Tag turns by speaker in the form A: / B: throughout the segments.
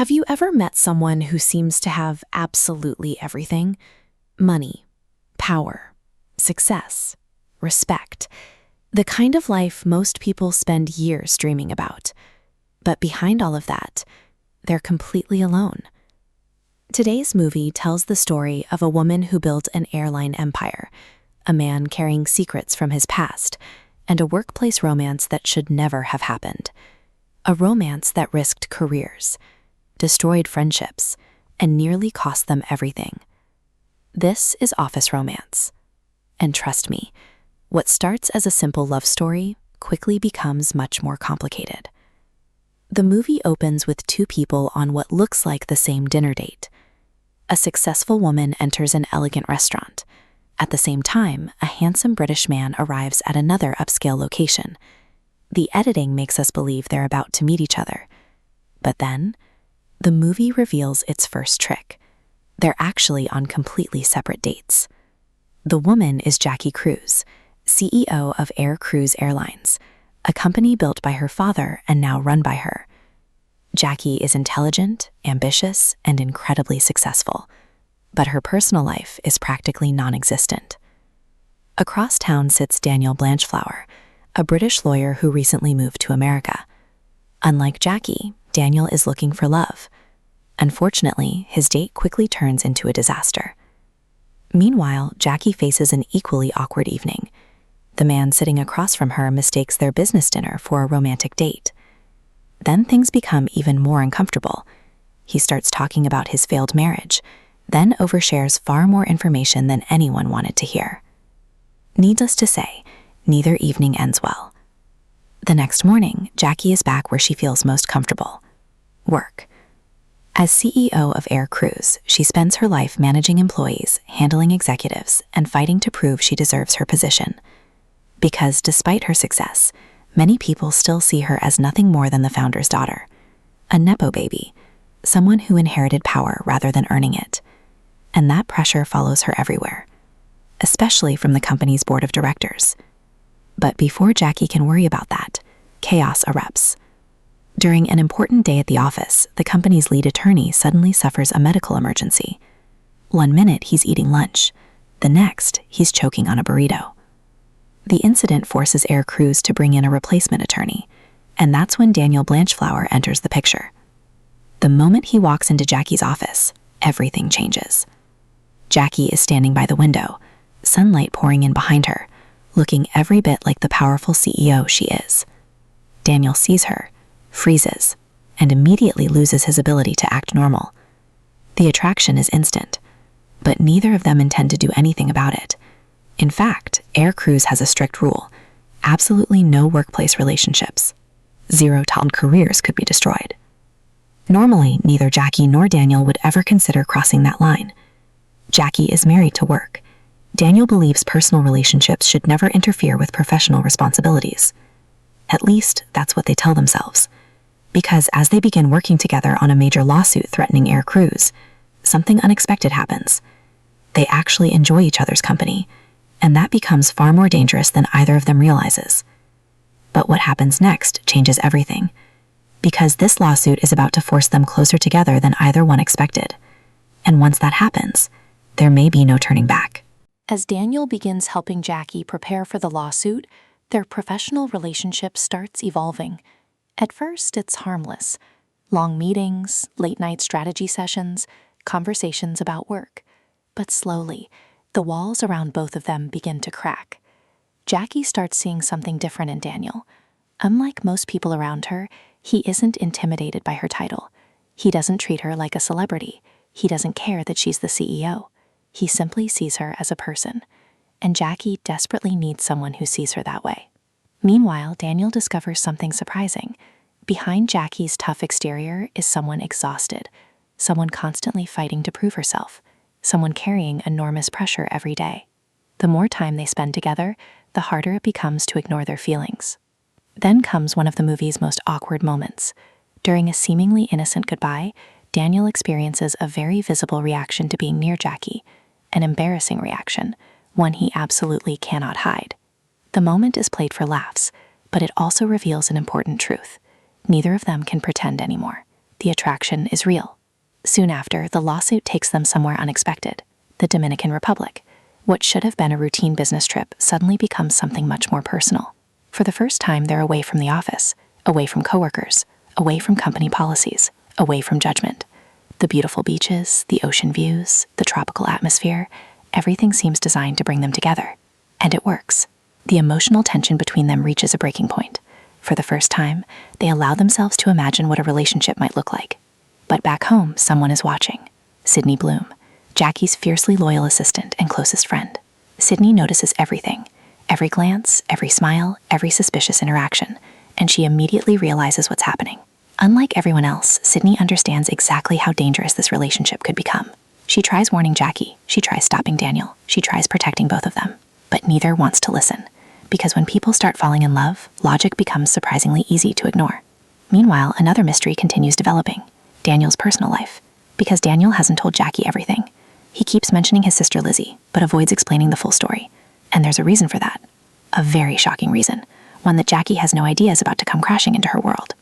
A: Have you ever met someone who seems to have absolutely everything? Money, power, success, respect. The kind of life most people spend years dreaming about. But behind all of that, they're completely alone. Today's movie tells the story of a woman who built an airline empire, a man carrying secrets from his past, and a workplace romance that should never have happened. A romance that risked careers, destroyed friendships, and nearly cost them everything. This is Office Romance. And trust me, what starts as a simple love story quickly becomes much more complicated. The movie opens with two people on what looks like the same dinner date. A successful woman enters an elegant restaurant. At the same time, a handsome British man arrives at another upscale location. The editing makes us believe they're about to meet each other. But then, the movie reveals its first trick. They're actually on completely separate dates. The woman is Jackie Cruz, CEO of Cruz Airlines, a company built by her father and now run by her. Jackie is intelligent, ambitious, and incredibly successful, but her personal life is practically non-existent. Across town sits Daniel Blanchflower, a British lawyer who recently moved to America. Unlike Jackie, Daniel is looking for love. Unfortunately, his date quickly turns into a disaster. Meanwhile, Jackie faces an equally awkward evening. The man sitting across from her mistakes their business dinner for a romantic date. Then things become even more uncomfortable. He starts talking about his failed marriage, then overshares far more information than anyone wanted to hear. Needless to say, neither evening ends well. The next morning, Jackie is back where she feels most comfortable: work. As CEO of Cruz, she spends her life managing employees, handling executives, and fighting to prove she deserves her position. Because despite her success, many people still see her as nothing more than the founder's daughter, a nepo baby, someone who inherited power rather than earning it. And that pressure follows her everywhere, especially from the company's board of directors. But before Jackie can worry about that, chaos erupts. During an important day at the office, the company's lead attorney suddenly suffers a medical emergency. 1 minute he's eating lunch, the next he's choking on a burrito. The incident forces Cruz to bring in a replacement attorney, and that's when Daniel Blanchflower enters the picture. The moment he walks into Jackie's office, everything changes. Jackie is standing by the window, sunlight pouring in behind her, looking every bit like the powerful CEO she is. Daniel sees her, freezes, and immediately loses his ability to act normal. The attraction is instant, but neither of them intend to do anything about it. In fact, Cruz has a strict rule: absolutely no workplace relationships. 0 talent careers could be destroyed. Normally, neither Jackie nor Daniel would ever consider crossing that line. Jackie is married to work. Daniel believes personal relationships should never interfere with professional responsibilities. At least, that's what they tell themselves. Because as they begin working together on a major lawsuit threatening Cruz, something unexpected happens. They actually enjoy each other's company, and that becomes far more dangerous than either of them realizes. But what happens next changes everything, because this lawsuit is about to force them closer together than either one expected. And once that happens, there may be no turning back. As Daniel begins helping Jackie prepare for the lawsuit, their professional relationship starts evolving. At first, it's harmless. Long meetings, late-night strategy sessions, conversations about work. But slowly, the walls around both of them begin to crack. Jackie starts seeing something different in Daniel. Unlike most people around her, he isn't intimidated by her title. He doesn't treat her like a celebrity. He doesn't care that she's the CEO. He simply sees her as a person. And Jackie desperately needs someone who sees her that way. Meanwhile, Daniel discovers something surprising. Behind Jackie's tough exterior is someone exhausted, someone constantly fighting to prove herself, someone carrying enormous pressure every day. The more time they spend together, the harder it becomes to ignore their feelings. Then comes one of the movie's most awkward moments. During a seemingly innocent goodbye, Daniel experiences a very visible reaction to being near Jackie, an embarrassing reaction, one he absolutely cannot hide. The moment is played for laughs, but it also reveals an important truth. Neither of them can pretend anymore. the attraction is real. Soon after, the lawsuit takes them somewhere unexpected, the Dominican Republic. What should have been a routine business trip suddenly becomes something much more personal. For the first time, they're away from the office, away from coworkers, away from company policies, away from judgment. The beautiful beaches, the ocean views, the tropical atmosphere, everything seems designed to bring them together. And it works. The emotional tension between them reaches a breaking point. For the first time, they allow themselves to imagine what a relationship might look like. But back home, someone is watching. Sydney Bloom, Jackie's fiercely loyal assistant and closest friend. Sydney notices everything. Every glance, every smile, every suspicious interaction, and she immediately realizes what's happening. Unlike everyone else, Sydney understands exactly how dangerous this relationship could become. She tries warning Jackie, she tries stopping Daniel, she tries protecting both of them, but neither wants to listen. Because when people start falling in love, logic becomes surprisingly easy to ignore. Meanwhile, another mystery continues developing, Daniel's personal life. Because Daniel hasn't told Jackie everything. He keeps mentioning his sister Lizzie, but avoids explaining the full story. And there's a reason for that. A very shocking reason, one that Jackie has no idea is about to come crashing into her world.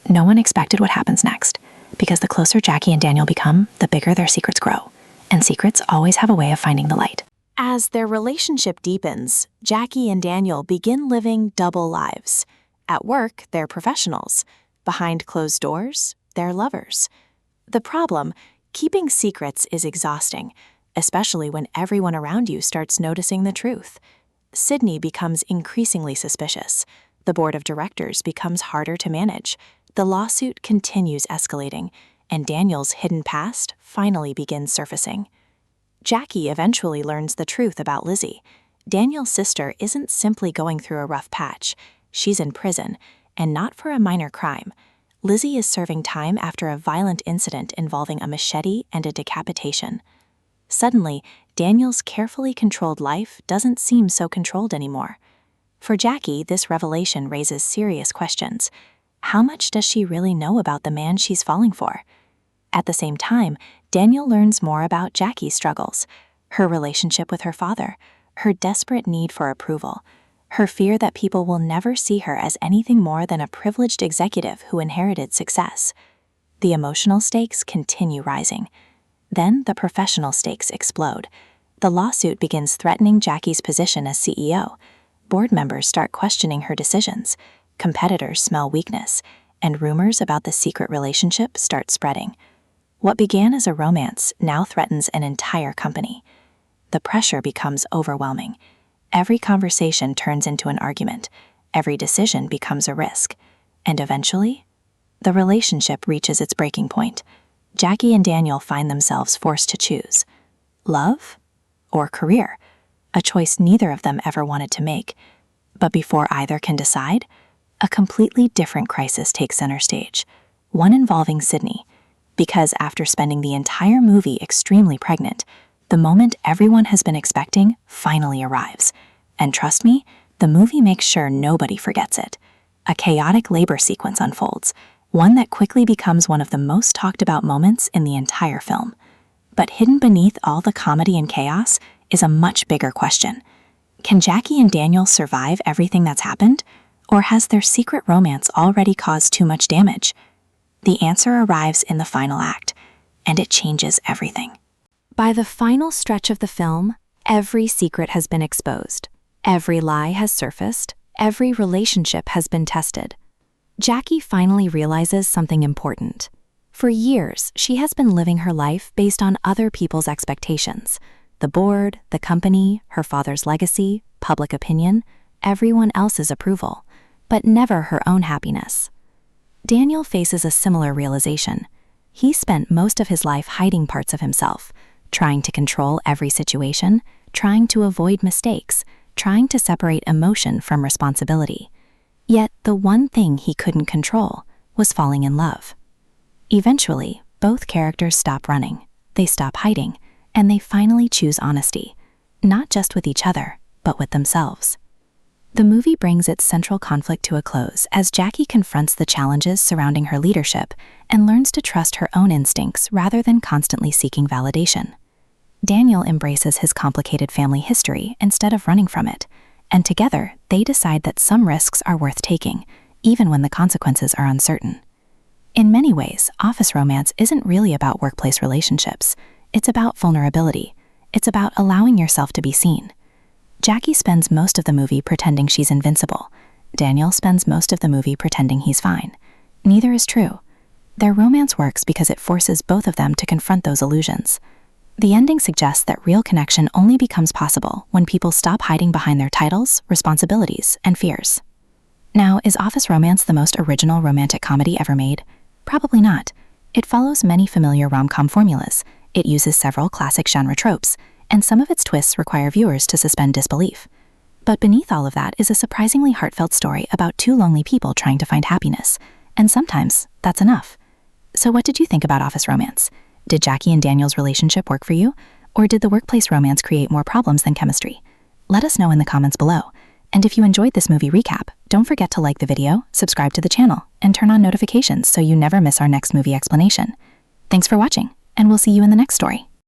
A: No one expected what happens next, because the closer Jackie and Daniel become, the bigger their secrets grow. And secrets always have a way of finding the light. As their relationship deepens, Jackie and Daniel begin living double lives. At work, they're professionals. Behind closed doors, they're lovers. The problem, keeping secrets is exhausting, especially when everyone around you starts noticing the truth. Sydney becomes increasingly suspicious. The board of directors becomes harder to manage. The lawsuit continues escalating, and Daniel's hidden past finally begins surfacing. Jackie eventually learns the truth about Lizzie. Daniel's sister isn't simply going through a rough patch. She's in prison, and not for a minor crime. Lizzie is serving time after a violent incident involving a machete and a decapitation. Suddenly, Daniel's carefully controlled life doesn't seem so controlled anymore. For Jackie, this revelation raises serious questions. How much does she really know about the man she's falling for? At the same time, Daniel learns more about Jackie's struggles, her relationship with her father, her desperate need for approval, her fear that people will never see her as anything more than a privileged executive who inherited success. The emotional stakes continue rising. Then the professional stakes explode. The lawsuit begins threatening Jackie's position as CEO. Board members start questioning her decisions. Competitors smell weakness, and rumors about the secret relationship start spreading. What began as a romance now threatens an entire company. The pressure becomes overwhelming. Every conversation turns into an argument. Every decision becomes a risk. And eventually, the relationship reaches its breaking point. Jackie and Daniel find themselves forced to choose love or career, a choice neither of them ever wanted to make. But before either can decide, a completely different crisis takes center stage, one involving Sydney. Because after spending the entire movie extremely pregnant, the moment everyone has been expecting finally arrives. And trust me, the movie makes sure nobody forgets it. A chaotic labor sequence unfolds, one that quickly becomes one of the most talked about moments in the entire film. But hidden beneath all the comedy and chaos is a much bigger question. Can Jackie and Daniel survive everything that's happened? Or has their secret romance already caused too much damage? The answer arrives in the final act, and it changes everything. By the final stretch of the film, every secret has been exposed. Every lie has surfaced. Every relationship has been tested. Jackie finally realizes something important. For years, she has been living her life based on other people's expectations. The board, the company, her father's legacy, public opinion, everyone else's approval, but never her own happiness. Daniel faces a similar realization. He spent most of his life hiding parts of himself, trying to control every situation, trying to avoid mistakes, trying to separate emotion from responsibility. Yet the one thing he couldn't control was falling in love. Eventually, both characters stop running, they stop hiding, and they finally choose honesty, not just with each other, but with themselves. The movie brings its central conflict to a close as Jackie confronts the challenges surrounding her leadership and learns to trust her own instincts rather than constantly seeking validation. Daniel embraces his complicated family history instead of running from it, and together they decide that some risks are worth taking, even when the consequences are uncertain. In many ways, office romance isn't really about workplace relationships. It's about vulnerability. It's about allowing yourself to be seen. Jackie spends most of the movie pretending she's invincible. Daniel spends most of the movie pretending he's fine. Neither is true. Their romance works because it forces both of them to confront those illusions. The ending suggests that real connection only becomes possible when people stop hiding behind their titles, responsibilities, and fears. Now, is Office Romance the most original romantic comedy ever made? Probably not. It follows many familiar rom-com formulas. It uses several classic genre tropes, and some of its twists require viewers to suspend disbelief. But beneath all of that is a surprisingly heartfelt story about two lonely people trying to find happiness, and sometimes that's enough. So what did you think about Office Romance? Did Jackie and Daniel's relationship work for you? Or did the workplace romance create more problems than chemistry? Let us know in the comments below. And if you enjoyed this movie recap, don't forget to like the video, subscribe to the channel, and turn on notifications so you never miss our next movie explanation. Thanks for watching, and we'll see you in the next story.